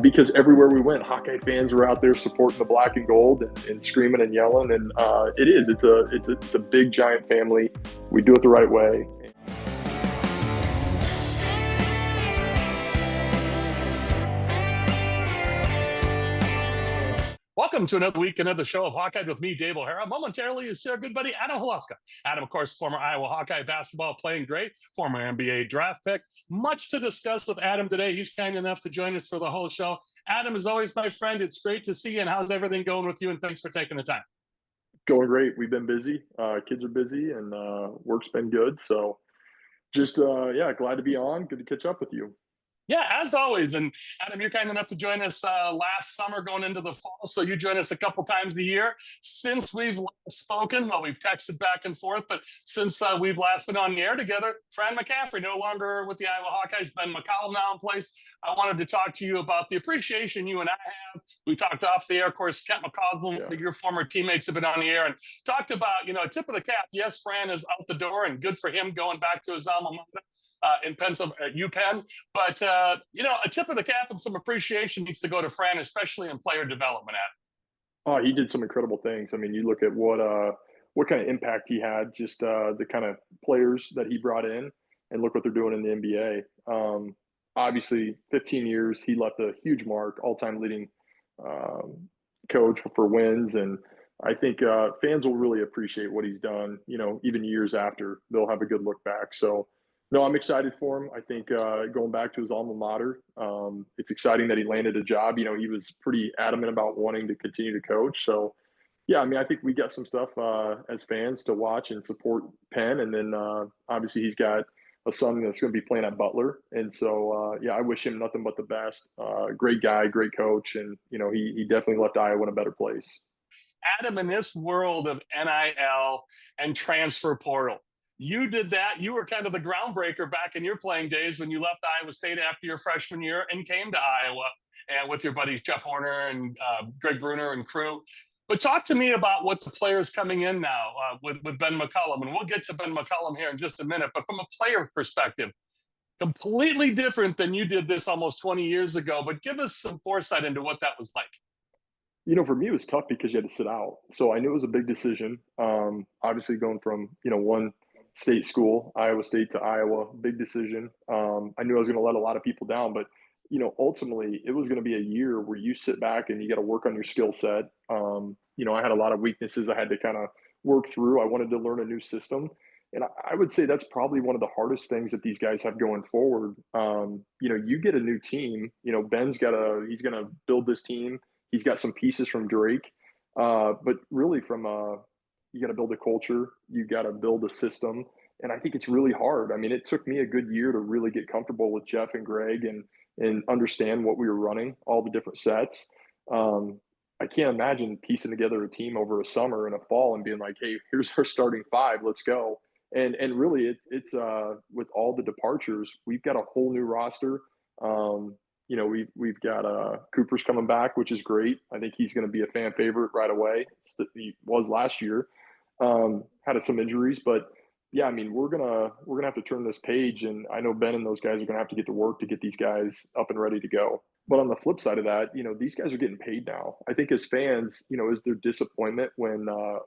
because everywhere we went, Hawkeye fans were out there supporting the black and gold and screaming and yelling. And it's a big giant family. We do it the right way. Welcome to another week, another show of Hawkeyed with me, Dave O'Hara. Momentarily is our good buddy, Adam Haluska. Adam, of course, former Iowa Hawkeye basketball playing great, former NBA draft pick. Much to discuss with Adam today. He's kind enough to join us for the whole show. Adam, is always my friend. It's great to see you. And how's everything going with you? And thanks for taking the time. Going great. We've been busy. Kids are busy and work's been good. So just, glad to be on. Good to catch up with you. Yeah, as always. And Adam, you're kind enough to join us last summer going into the fall. So you join us a couple times a year. Since we've last spoken, well, we've texted back and forth, but since we've last been on the air together, Fran McCaffery no longer with the Iowa Hawkeyes, Ben McCollum now in place. I wanted to talk to you about the appreciation you and I have. We talked off the air, of course, Kent McCollum, your former teammates have been on the air and talked about, a tip of the cap. Yes, Fran is out the door and good for him going back to his alma mater. In Pennsylvania, at UPenn, but a tip of the cap and some appreciation needs to go to Fran, especially in player development. Oh, he did some incredible things. I mean, you look at what kind of impact he had, just the kind of players that he brought in, and look what they're doing in the NBA. Obviously, 15 years, he left a huge mark, all-time leading coach for wins, and I think fans will really appreciate what he's done. Even years after, they'll have a good look back. So. No, I'm excited for him. I think going back to his alma mater, it's exciting that he landed a job. He was pretty adamant about wanting to continue to coach. So, yeah, I mean, I think we got some stuff as fans to watch and support Penn. And then obviously he's got a son that's going to be playing at Butler. And so, I wish him nothing but the best. Great guy, great coach. And, he definitely left Iowa in a better place. Adam, in this world of NIL and transfer portal, you did that. You were kind of the groundbreaker back in your playing days when you left Iowa State after your freshman year and came to Iowa and with your buddies Jeff Horner and Greg Bruner and crew. But talk to me about what the players coming in now with Ben McCollum. And we'll get to Ben McCollum here in just a minute. But from a player perspective, completely different than you did this almost 20 years ago. But give us some foresight into what that was like. For me, it was tough because you had to sit out. So I knew it was a big decision. Obviously, going from, one state school, Iowa State to Iowa, big decision. I knew I was going to let a lot of people down, but ultimately it was going to be a year where you sit back and you got to work on your skill set. I had a lot of weaknesses I had to kind of work through. I wanted to learn a new system. And I would say that's probably one of the hardest things that these guys have going forward. You get a new team, he's going to build this team. He's got some pieces from Drake. But really you got to build a culture, you got to build a system. And I think it's really hard. I mean, it took me a good year to really get comfortable with Jeff and Greg and understand what we were running, all the different sets. I can't imagine piecing together a team over a summer and a fall and being like, hey, here's our starting five, let's go. And really it's with all the departures, we've got a whole new roster. We've got Cooper's coming back, which is great. I think he's going to be a fan favorite right away. He was last year. Had some injuries, but yeah, I mean, we're gonna have to turn this page, and I know Ben and those guys are gonna have to get to work to get these guys up and ready to go. But on the flip side of that, these guys are getting paid now. I think as fans, is there disappointment when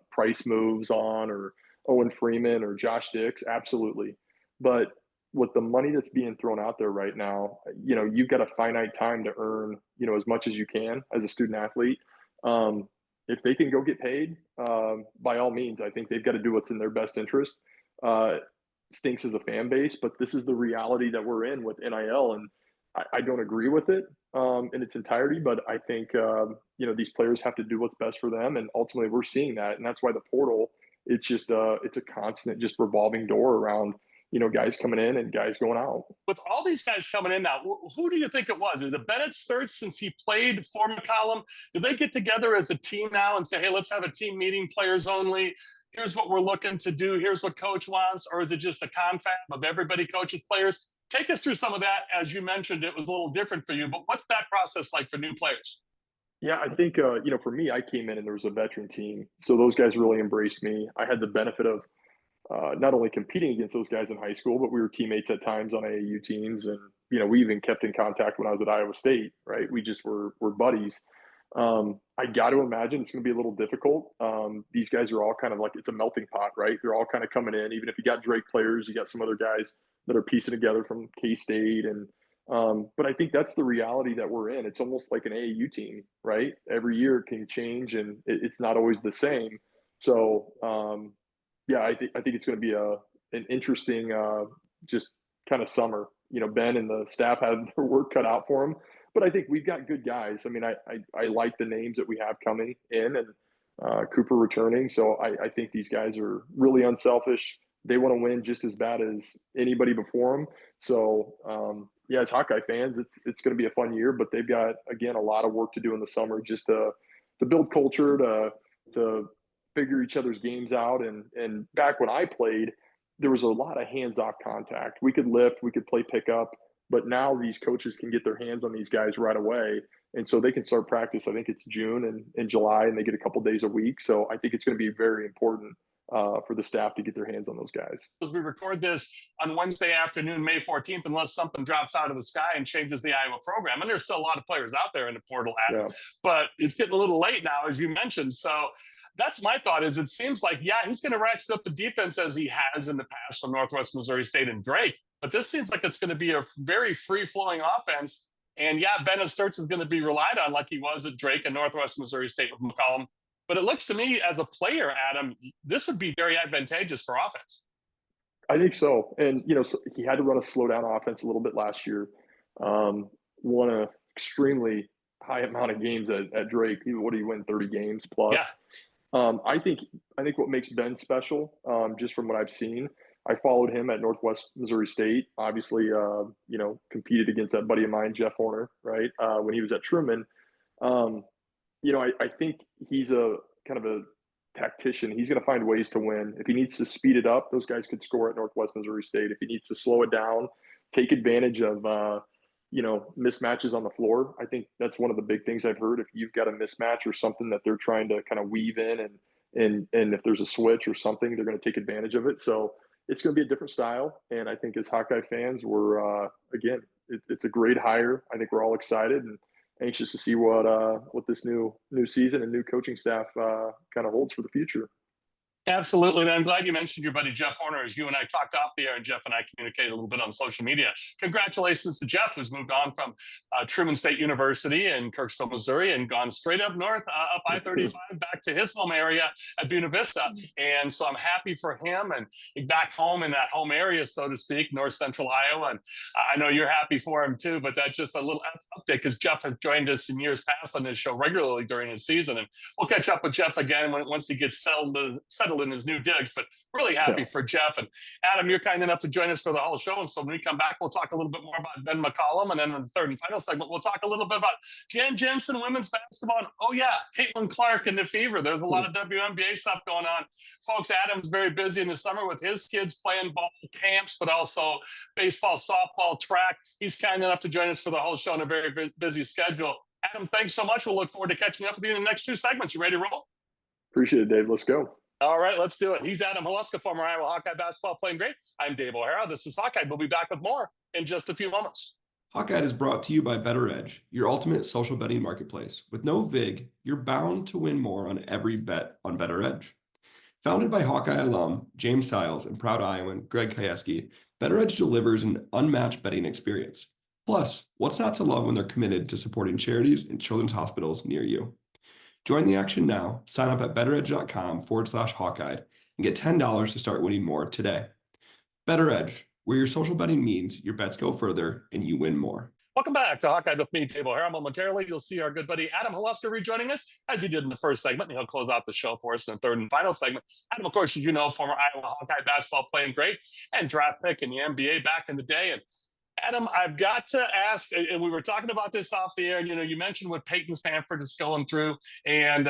Price moves on, or Owen Freeman or Josh Dix? Absolutely. But with the money that's being thrown out there right now, you've got a finite time to earn, as much as you can as a student athlete. If they can go get paid, by all means, I think they've got to do what's in their best interest. Stinks as a fan base, but this is the reality that we're in with NIL, and I don't agree with it in its entirety. But I think these players have to do what's best for them, and ultimately we're seeing that, and that's why the portal it's just it's a constant, just revolving door around guys coming in and guys going out. With all these guys coming in now, who do you think it was? Is it Bennett Sturts, since he played for McCollum? Did they get together as a team now and say, hey, let's have a team meeting, players only? Here's what we're looking to do. Here's what coach wants. Or is it just a confab of everybody coaches players? Take us through some of that. As you mentioned, it was a little different for you, but what's that process like for new players? Yeah, I think, for me, I came in and there was a veteran team. So those guys really embraced me. I had the benefit of not only competing against those guys in high school, but we were teammates at times on AAU teams, and we even kept in contact when I was at Iowa State, right? We just were buddies. I got to imagine it's going to be a little difficult. These guys are all kind of like, it's a melting pot, right? They're all kind of coming in. Even if you got Drake players, you got some other guys that are piecing together from K-State. But I think that's the reality that we're in. It's almost like an AAU team, right? Every year it can change and it's not always the same. So, yeah, I think it's going to be an interesting, just kind of summer. Ben and the staff had their work cut out for them, but I think we've got good guys. I mean, I like the names that we have coming in, and Cooper returning. So I think these guys are really unselfish. They want to win just as bad as anybody before them. So yeah, as Hawkeye fans, it's going to be a fun year, but they've got, again, a lot of work to do in the summer just to build culture, to figure each other's games out. And back when I played, there was a lot of hands-off contact. We could lift, we could play pickup, but now these coaches can get their hands on these guys right away. And so they can start practice. I think it's June and July, and they get a couple days a week. So I think it's going to be very important for the staff to get their hands on those guys. As we record this on Wednesday afternoon, May 14th, unless something drops out of the sky and changes the Iowa program. And there's still a lot of players out there in the portal, Adam, but it's getting a little late now, as you mentioned. So that's my thought. Is it seems like, yeah, he's going to ratchet up the defense as he has in the past from Northwest Missouri State and Drake. But this seems like it's going to be a very free-flowing offense. And yeah, Ben Sturtz is going to be relied on like he was at Drake and Northwest Missouri State with McCollum. But it looks to me as a player, Adam, this would be very advantageous for offense. I think so. And, so he had to run a slow down offense a little bit last year. Won an extremely high amount of games at Drake. What do you win, 30 games plus? Yeah. I think what makes Ben special, just from what I've seen, I followed him at Northwest Missouri State. Obviously, competed against that buddy of mine, Jeff Horner, right? When he was at Truman. I think he's a kind of a tactician. He's going to find ways to win. If he needs to speed it up, those guys could score at Northwest Missouri State. If he needs to slow it down, take advantage of, mismatches on the floor. I think that's one of the big things I've heard. If you've got a mismatch or something that they're trying to kind of weave in, and if there's a switch or something, they're going to take advantage of it. So it's going to be a different style. And I think as Hawkeye fans, we're, again, it's a great hire. I think we're all excited and anxious to see what this new season and new coaching staff kind of holds for the future. Absolutely. And I'm glad you mentioned your buddy Jeff Horner, as you and I talked off the air, and Jeff and I communicated a little bit on social media. Congratulations to Jeff, who's moved on from Truman State University in Kirksville, Missouri, and gone straight up north, up I-35, back to his home area at Buena Vista. And so I'm happy for him and back home in that home area, so to speak, north central Iowa. And I know you're happy for him too, but that's just a little update because Jeff has joined us in years past on this show regularly during his season. And we'll catch up with Jeff again once he gets settled in his new digs, but really happy for Jeff. And Adam, you're kind enough to join us for the whole show. And so when we come back, we'll talk a little bit more about Ben McCollum. And then in the third and final segment, we'll talk a little bit about Jensen women's basketball. And, oh yeah, Caitlin Clark and the Fever. There's a lot of WNBA stuff going on. Folks, Adam's very busy in the summer with his kids playing ball camps, but also baseball, softball, track. He's kind enough to join us for the whole show on a very busy schedule. Adam, thanks so much. We'll look forward to catching up with you in the next two segments. You ready to roll? Appreciate it, Dave. Let's go. All right, let's do it. He's Adam Haluska, former Iowa Hawkeye basketball playing great. I'm Dave O'Hara. This is Hawkeye. We'll be back with more in just a few moments. Hawkeye is brought to you by Better Edge, your ultimate social betting marketplace. With no VIG, you're bound to win more on every bet on Better Edge. Founded by Hawkeye alum James Siles and proud Iowan Greg Kajewski, Better Edge delivers an unmatched betting experience. Plus, what's not to love when they're committed to supporting charities and children's hospitals near you? Join the action now. Sign up at betteredge.com/Hawkeye and get $10 to start winning more today. Better Edge, where your social betting means your bets go further and you win more. Welcome back to Hawkeye with me, Dave O'Hara. Momentarily, you'll see our good buddy Adam Haluska rejoining us, as he did in the first segment, and he'll close out the show for us in the third and final segment. Adam, of course, as you know, former Iowa Hawkeye basketball playing great and draft pick in the NBA back in the day. And Adam, I've got to ask, and we were talking about this off the air, and you mentioned what Peyton Sanford is going through, and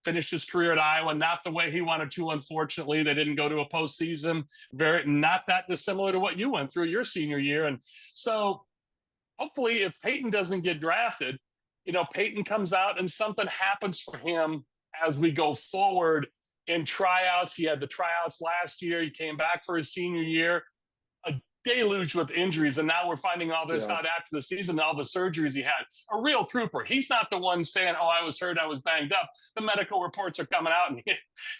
finished his career at Iowa, not the way he wanted to, unfortunately. They didn't go to a postseason, not that dissimilar to what you went through your senior year. And so hopefully if Peyton doesn't get drafted, Peyton comes out and something happens for him as we go forward in tryouts. He had the tryouts last year. He came back for his senior year. deluged with injuries, and now we're finding all this Yeah. out after the season, all the surgeries he had. A real trooper. He's not the one saying, "Oh, I was hurt, I was banged up." The medical reports are coming out,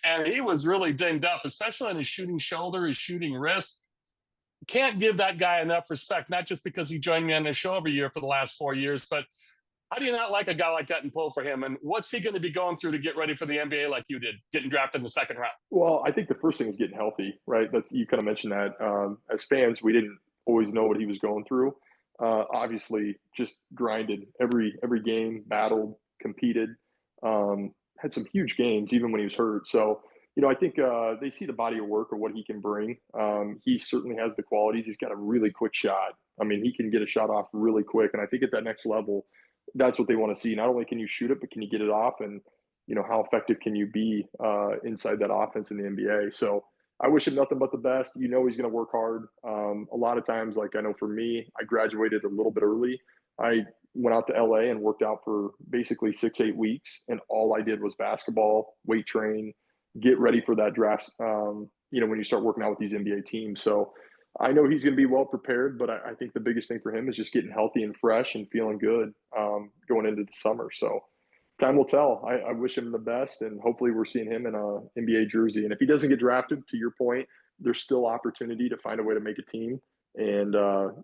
and he was really dinged up, especially on his shooting shoulder, his shooting wrist. Can't give that guy enough respect, not just because he joined me on this show every year for the last 4 years, but how do you not like a guy like that and pull for him? And what's he going to be going through to get ready for the NBA like you did, getting drafted in the second round? Well, I think the first thing is getting healthy, right? That's you kind of mentioned that. As fans, we didn't always know what he was going through. Obviously, just grinded every game, battled, competed, had some huge games even when he was hurt. So, I think they see the body of work or what he can bring. He certainly has the qualities. He's got a really quick shot. I mean, he can get a shot off really quick, and I think at that next level, that's what they want to see. Not only can you shoot it, but can you get it off, and how effective can you be inside that offense in the NBA? So I wish him nothing but the best. He's going to work hard. A lot of times, like I know for me, I graduated a little bit early. I went out to LA and worked out for basically 6-8 weeks, and all I did was basketball, weight train, get ready for that draft. When you start working out with these NBA teams. So I know he's going to be well prepared, but I think the biggest thing for him is just getting healthy and fresh and feeling good going into the summer. So time will tell. I wish him the best, and hopefully we're seeing him in a NBA jersey. And if he doesn't get drafted, to your point, there's still opportunity to find a way to make a team. And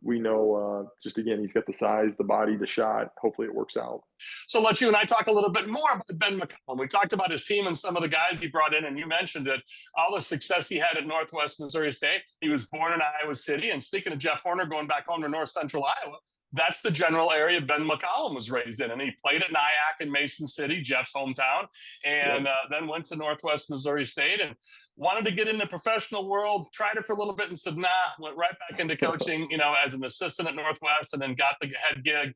we know, just again, he's got the size, the body, the shot. Hopefully it works out. So let you and I talk a little bit more about Ben McCollum. We talked about his team and some of the guys he brought in, and you mentioned it, all the success he had at Northwest Missouri State. He was born in Iowa City. And speaking of Jeff Horner going back home to North Central Iowa, that's the general area Ben McCollum was raised in. And he played at Nyack in Mason City, Jeff's hometown, and then went to Northwest Missouri State and wanted to get in the professional world, tried it for a little bit and said, nah, went right back into coaching, as an assistant at Northwest, and then got the head gig,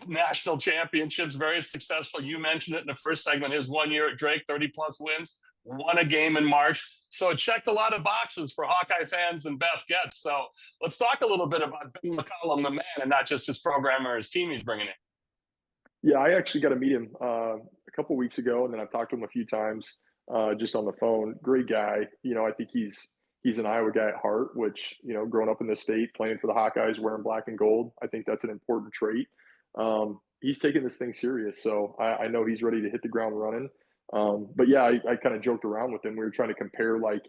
national championships, very successful. You mentioned it in the first segment, his 1 year at Drake, 30 plus wins, won a game in March. So it checked a lot of boxes for Hawkeye fans and Beth Getz. So let's talk a little bit about Ben McCollum, the man, and not just his program or his team he's bringing in. Yeah, I actually got to meet him a couple weeks ago, and then I've talked to him a few times just on the phone. Great guy. I think he's an Iowa guy at heart, which, growing up in this state, playing for the Hawkeyes, wearing black and gold, I think that's an important trait. He's taking this thing serious, so I know he's ready to hit the ground running. But yeah, I kind of joked around with him. We were trying to compare like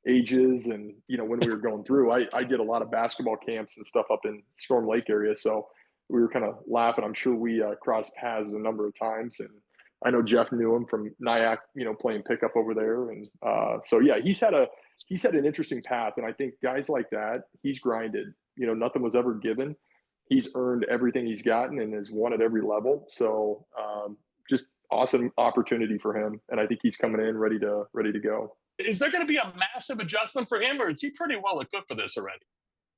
ages, and when we were going through, I did a lot of basketball camps and stuff up in Storm Lake area, so we were kind of laughing. I'm sure we crossed paths a number of times, and I know Jeff knew him from Nyack, playing pickup over there, and so yeah, he's had an interesting path, and I think guys like that, he's grinded. Nothing was ever given. He's earned everything he's gotten and has won at every level. So just awesome opportunity for him, and I think he's coming in ready to go. Is there going to be a massive adjustment for him, or is he pretty well equipped for this already?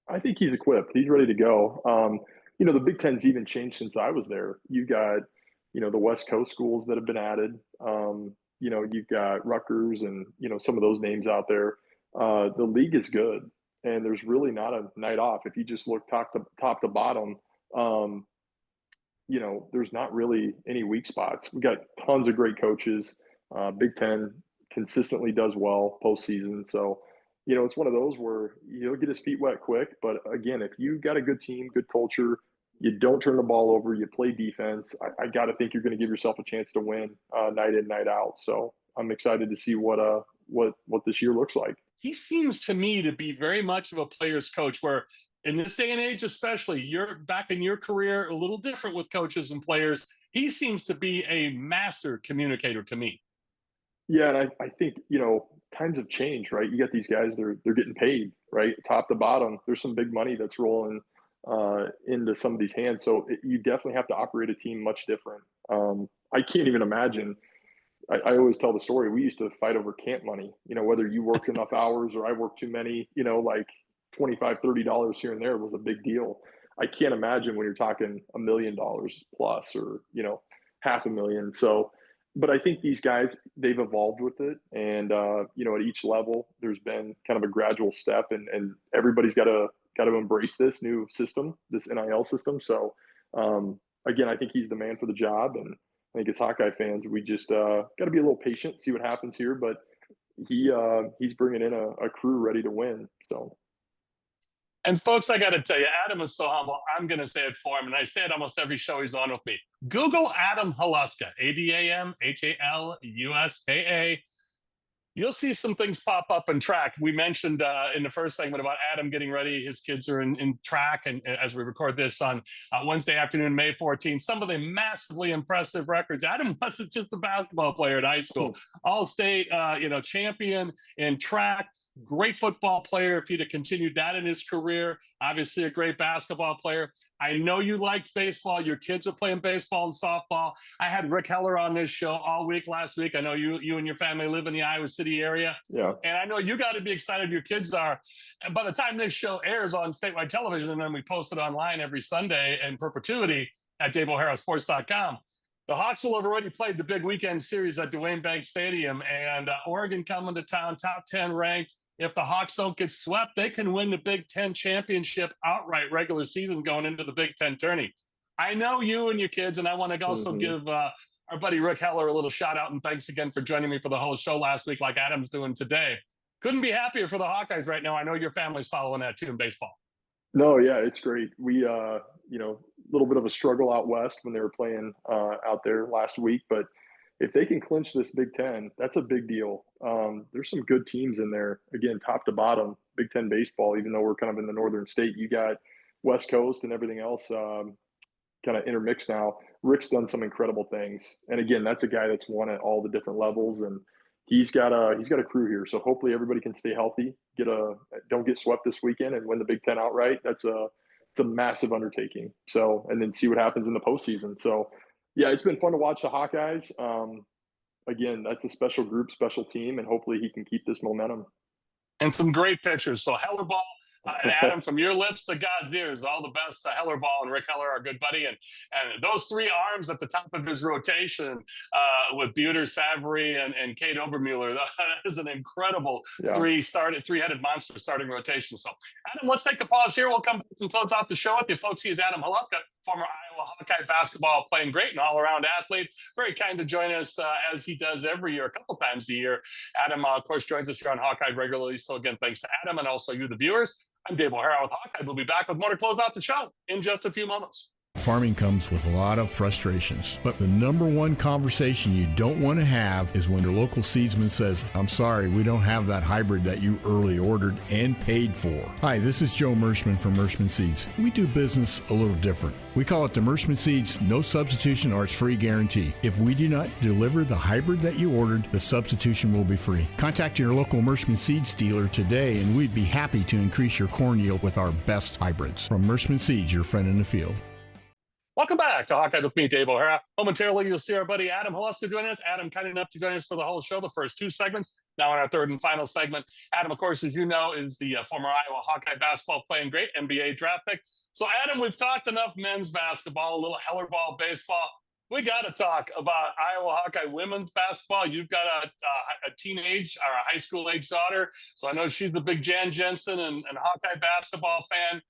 I think he's equipped. He's ready to go. The Big Ten's even changed since I was there. You got, the West Coast schools that have been added. You've got Rutgers and, some of those names out there. The league is good, and there's really not a night off. If you just look top to bottom, there's not really any weak spots. We got tons of great coaches. Big Ten consistently does well postseason. So, it's one of those where he'll get his feet wet quick. But again, if you got a good team, good culture, you don't turn the ball over, you play defense, I got to think you're going to give yourself a chance to win night in, night out. So I'm excited to see what this year looks like. He seems to me to be very much of a player's coach, where in this day and age, especially, you're back in your career, a little different with coaches and players. He seems to be a master communicator to me. Yeah, and I think, times have changed, right? You got these guys, they're getting paid, right? Top to bottom. There's some big money that's rolling into some of these hands. So you definitely have to operate a team much different. I can't even imagine. I always tell the story. We used to fight over camp money, whether you worked enough hours or I worked too many, like $25, $30 here and there was a big deal. I can't imagine when you're talking $1 million plus or, $500,000. So, but I think these guys, they've evolved with it. And, at each level, there's been kind of a gradual step, and everybody's got to embrace this new system, this NIL system. So, again, I think he's the man for the job. And I think as Hawkeye fans, we just got to be a little patient, see what happens here. But he's bringing in a crew ready to win. So And folks, I got to tell you, Adam is so humble. I'm going to say it for him, and I say it almost every show he's on with me. Google Adam Haluska, ADAMHALUSKA. You'll see some things pop up in track. We mentioned in the first segment about Adam getting ready. His kids are in track, and as we record this on Wednesday afternoon, May 14th, some of the massively impressive records. Adam wasn't just a basketball player in high school, all-state, champion in track. Great football player if he'd have continued that in his career. Obviously a great basketball player. I know you liked baseball. Your kids are playing baseball and softball. I had Rick Heller on this show all week last week. I know you and your family live in the Iowa City area. Yeah. And I know you got to be excited. Your kids are. And by the time this show airs on statewide television, and then we post it online every Sunday in perpetuity at DaveO'HaraSports.com, the Hawks will have already played the big weekend series at Duane Bank Stadium, and Oregon coming to town, top 10 ranked. If the Hawks don't get swept, they can win the Big Ten championship outright regular season going into the Big Ten tourney. I know you and your kids, and I want to also give our buddy Rick Heller a little shout out, and thanks again for joining me for the whole show last week like Adam's doing today. Couldn't be happier for the Hawkeyes right now. I know your family's following that too in baseball. No, yeah, it's great. We, little bit of a struggle out west when they were playing out there last week, but if they can clinch this Big Ten, that's a big deal. There's some good teams in there, again, top to bottom, Big Ten baseball, even though we're kind of in the northern state. You got West Coast and everything else kind of intermixed now. Rick's done some incredible things. And again, that's a guy that's won at all the different levels, and he's got a crew here. So hopefully everybody can stay healthy, don't get swept this weekend and win the Big Ten outright. It's a massive undertaking. So, and then see what happens in the postseason. So, yeah, it's been fun to watch the Hawkeyes. Again, that's a special group, special team, and hopefully he can keep this momentum. And some great pitchers. So Hellerball and Adam, from your lips to God's ears, all the best to Hellerball and Rick Heller, our good buddy. And those three arms at the top of his rotation with Buter, Savory, and Kate Obermueller, that is an incredible three-headed monster starting rotation. So, Adam, let's take a pause here. We'll come back and close out the show with you folks. He is Adam Haluska, former Iowa Hawkeye basketball playing great and all-around athlete. Very kind to join us as he does every year, a couple times a year. Adam, of course, joins us here on Hawkeye regularly. So, again, thanks to Adam and also you, the viewers. I'm Dave O'Hara with Hawkeye. We'll be back with more to close out the show in just a few moments. Farming comes with a lot of frustrations, but the number one conversation you don't want to have is when your local seedsman says, "I'm sorry, we don't have that hybrid that you early ordered and paid for." Hi, this is Joe Mershman from Mershman Seeds. We do business a little different. We call it the Mershman Seeds No Substitution or It's Free Guarantee. If we do not deliver the hybrid that you ordered, the substitution will be free. Contact your local Mershman Seeds dealer today, and we'd be happy to increase your corn yield with our best hybrids. From Mershman Seeds, your friend in the field. Welcome back to Hawkeye with me, Dave O'Hara. Momentarily, you'll see our buddy Adam Haluska join us. Adam, kind enough to join us for the whole show, the first two segments. Now in our third and final segment, Adam, of course, as you know, is the former Iowa Hawkeye basketball playing great, NBA draft pick. So, Adam, we've talked enough men's basketball, a little Hellerball baseball. We got to talk about Iowa Hawkeye women's basketball. You've got a teenage or a high school age daughter, so I know she's the big Jensen and Hawkeye basketball fan.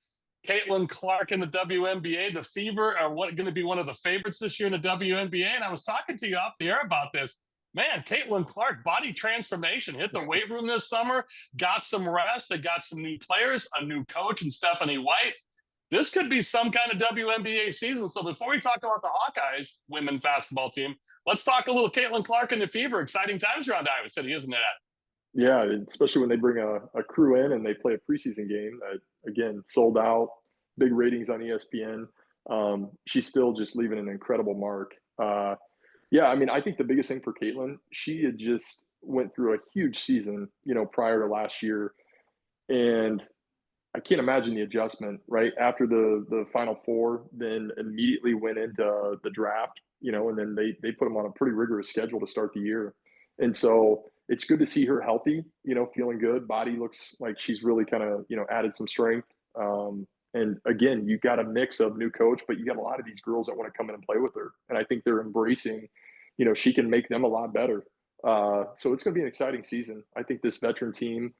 Caitlin Clark in the WNBA, the Fever are going to be one of the favorites this year in the WNBA. And I was talking to you off the air about this. Man, Caitlin Clark, body transformation, hit the weight room this summer, got some rest. They got some new players, a new coach and Stephanie White. This could be some kind of WNBA season. So before we talk about the Hawkeyes women's basketball team, let's talk a little Caitlin Clark and the Fever. Exciting times around Iowa City, isn't it? Yeah, especially when they bring a crew in and they play a preseason game that, again, sold out, big ratings on ESPN. She's still just leaving an incredible mark. Yeah, I mean, I think the biggest thing for Caitlin, she had just went through a huge season, prior to last year. And I can't imagine the adjustment, right? After the Final Four, then immediately went into the draft, and then they put them on a pretty rigorous schedule to start the year. And so it's good to see her healthy, feeling good. Body looks like she's really kind of, added some strength. And again, you got a mix of new coach, but you got a lot of these girls that want to come in and play with her. And I think they're embracing, she can make them a lot better. So it's going to be an exciting season. I think this veteran team,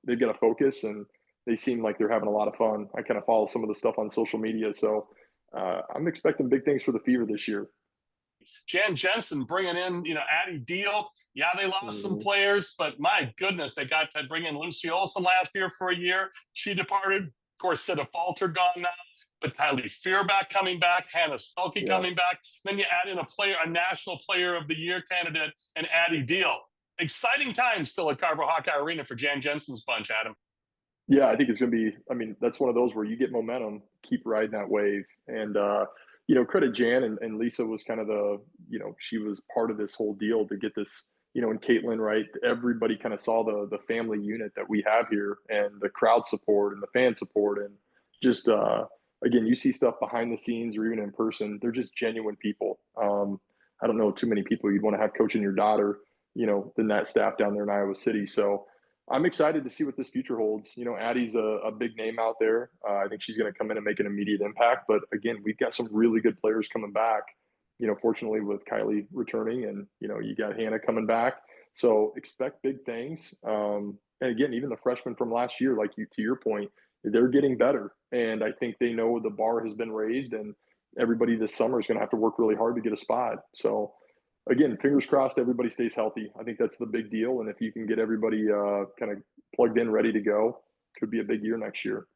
they've got a focus and they seem like they're having a lot of fun. I kind of follow some of the stuff on social media. So I'm expecting big things for the Fever this year. Jensen bringing in, Addie Deal. Yeah, they lost some players, but my goodness, they got to bring in Lucy Olson last year for a year. She departed. Of course, Sita Falter gone now, but Kylie Fearback coming back, Hannah Sulky coming back. Then you add in a National Player of the Year candidate, and Addie Deal. Exciting times still at Carver Hawkeye Arena for Jan Jensen's bunch, Adam. Yeah, I think it's going to be, I mean, that's one of those where you get momentum, keep riding that wave. And, credit Jan and Lisa was kind of she was part of this whole deal to get this, and Caitlin, right? Everybody kind of saw the family unit that we have here and the crowd support and the fan support. And just, again, you see stuff behind the scenes or even in person, they're just genuine people. I don't know too many people you'd want to have coaching your daughter, than that staff down there in Iowa City. So, I'm excited to see what this future holds. Addie's a big name out there. I think she's going to come in and make an immediate impact. But again, we've got some really good players coming back. Fortunately with Kylie returning, and you got Hannah coming back. So expect big things. And again, even the freshmen from last year, to your point, they're getting better. And I think they know the bar has been raised, and everybody this summer is going to have to work really hard to get a spot. So again, fingers crossed everybody stays healthy. I think that's the big deal. And if you can get everybody kind of plugged in, ready to go, could be a big year next year.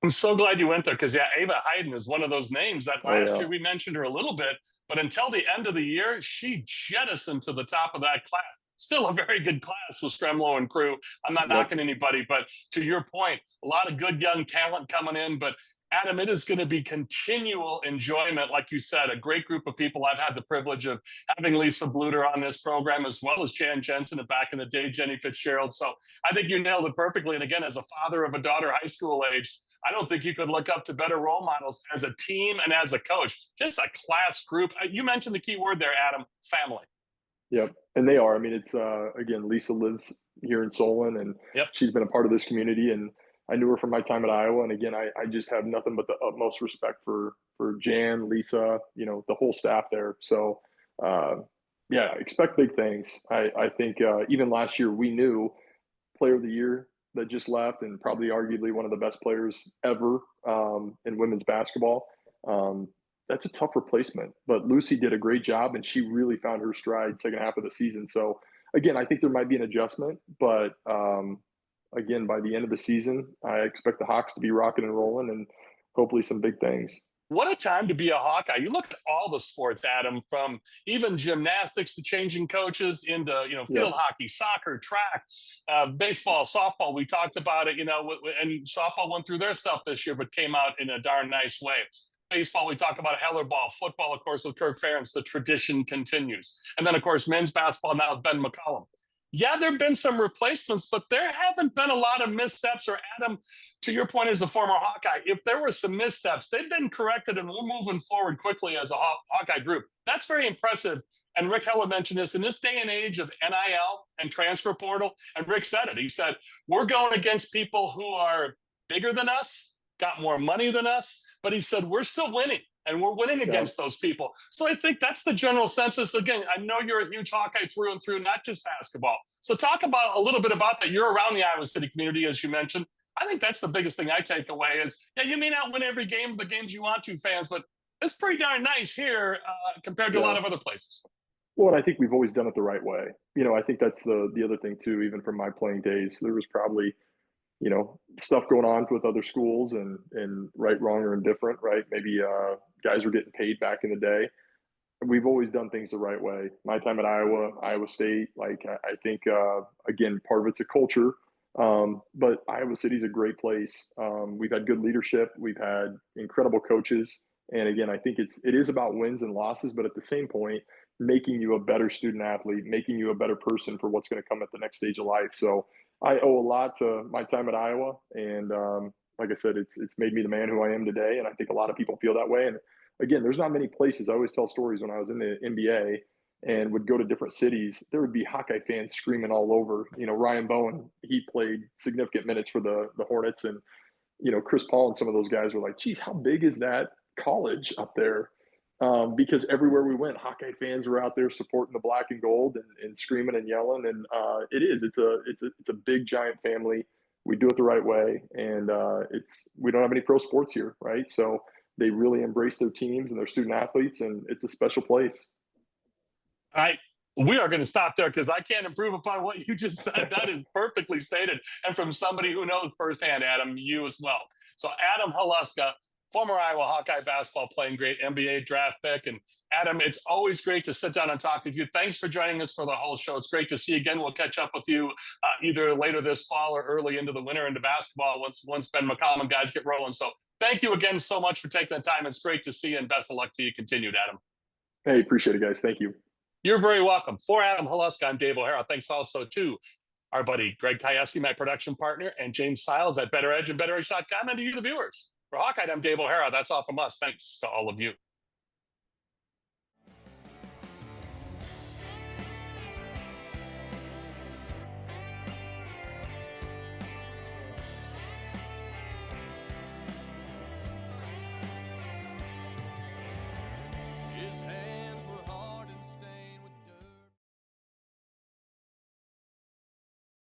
I'm so glad you went there because, Ava Hayden is one of those names that last year we mentioned her a little bit, but until the end of the year, she jettisoned to the top of that class. Still a very good class with Stremlo and crew. I'm not knocking anybody, but to your point, a lot of good young talent coming in. But Adam, it is going to be continual enjoyment. Like you said, a great group of people. I've had the privilege of having Lisa Bluter on this program, as well as Jan Jensen, and back in the day, Jenny Fitzgerald. So I think you nailed it perfectly. And again, as a father of a daughter high school age, I don't think you could look up to better role models as a team and as a coach. Just a class group. You mentioned the key word there, Adam, family. Yep. And they are. I mean, it's, again, Lisa lives here in Solon, and she's been a part of this community. And I knew her from my time at Iowa. And again, I just have nothing but the utmost respect for Jan, Lisa, the whole staff there. So, expect big things. I think even last year, we knew player of the year that just left, and probably arguably one of the best players ever in women's basketball. That's a tough replacement, but Lucy did a great job, and she really found her stride second half of the season. So again, I think there might be an adjustment, but again, by the end of the season, I expect the Hawks to be rocking and rolling, and hopefully some big things. What a time to be a Hawkeye. You look at all the sports, Adam, from even gymnastics to changing coaches into, field hockey, soccer, track, baseball, softball. We talked about it, and softball went through their stuff this year, but came out in a darn nice way. Baseball, we talk about Heller ball. Football, of course, with Kirk Ferentz, the tradition continues. And then, of course, men's basketball now with Ben McCollum. Yeah, there have been some replacements, but there haven't been a lot of missteps. Or Adam, to your point as a former Hawkeye, if there were some missteps, they've been corrected, and we're moving forward quickly as a Hawkeye group. That's very impressive. And Rick Heller mentioned this in this day and age of NIL and transfer portal. And Rick said it. He said, we're going against people who are bigger than us, got more money than us. But he said, we're still winning, and we're winning against those people. So I think that's the general census. Again, I know you're a huge Hawkeye through and through, not just basketball. So talk about a little bit about that. You're around the Iowa City community, as you mentioned. I think that's the biggest thing I take away is, you may not win every game, the games you want to, fans, but it's pretty darn nice here compared to a lot of other places. Well, and I think we've always done it the right way. I think that's the other thing too, even from my playing days. There was probably stuff going on with other schools and right, wrong, or indifferent, right? Maybe guys were getting paid back in the day. We've always done things the right way. My time at Iowa State, I think, again, part of it's a culture, but Iowa City's a great place. We've had good leadership. We've had incredible coaches. And again, I think it is about wins and losses, but at the same point, making you a better student athlete, making you a better person for what's going to come at the next stage of life. So I owe a lot to my time at Iowa. And like I said, it's made me the man who I am today. And I think a lot of people feel that way. And again, there's not many places. I always tell stories when I was in the NBA and would go to different cities. There would be Hawkeye fans screaming all over. Ryan Bowen, he played significant minutes for the Hornets. And, Chris Paul and some of those guys were like, geez, how big is that college up there? Because everywhere we went, Hawkeye fans were out there supporting the black and gold and screaming and yelling. And it's a big, giant family. We do it the right way. And we don't have any pro sports here, right? So they really embrace their teams and their student athletes, and it's a special place. We are going to stop there because I can't improve upon what you just said. That is perfectly stated. And from somebody who knows firsthand, Adam, you as well. So Adam Haluska, former Iowa Hawkeye basketball playing great, NBA draft pick. And Adam, it's always great to sit down and talk with you. Thanks for joining us for the whole show. It's great to see you again. We'll catch up with you either later this fall or early into the winter into basketball once Ben McCollum and guys get rolling. So thank you again so much for taking the time. It's great to see you, and best of luck to you continued, Adam. Hey, appreciate it, guys. Thank you. You're very welcome. For Adam Haluska, I'm Dave O'Hara. Thanks also to our buddy Greg Kajewski, my production partner, and James Siles at Better Edge and BetterEdge.com, and to you, the viewers. For Hawkeye, I'm Dave O'Hara. That's all from us. Thanks to all of you.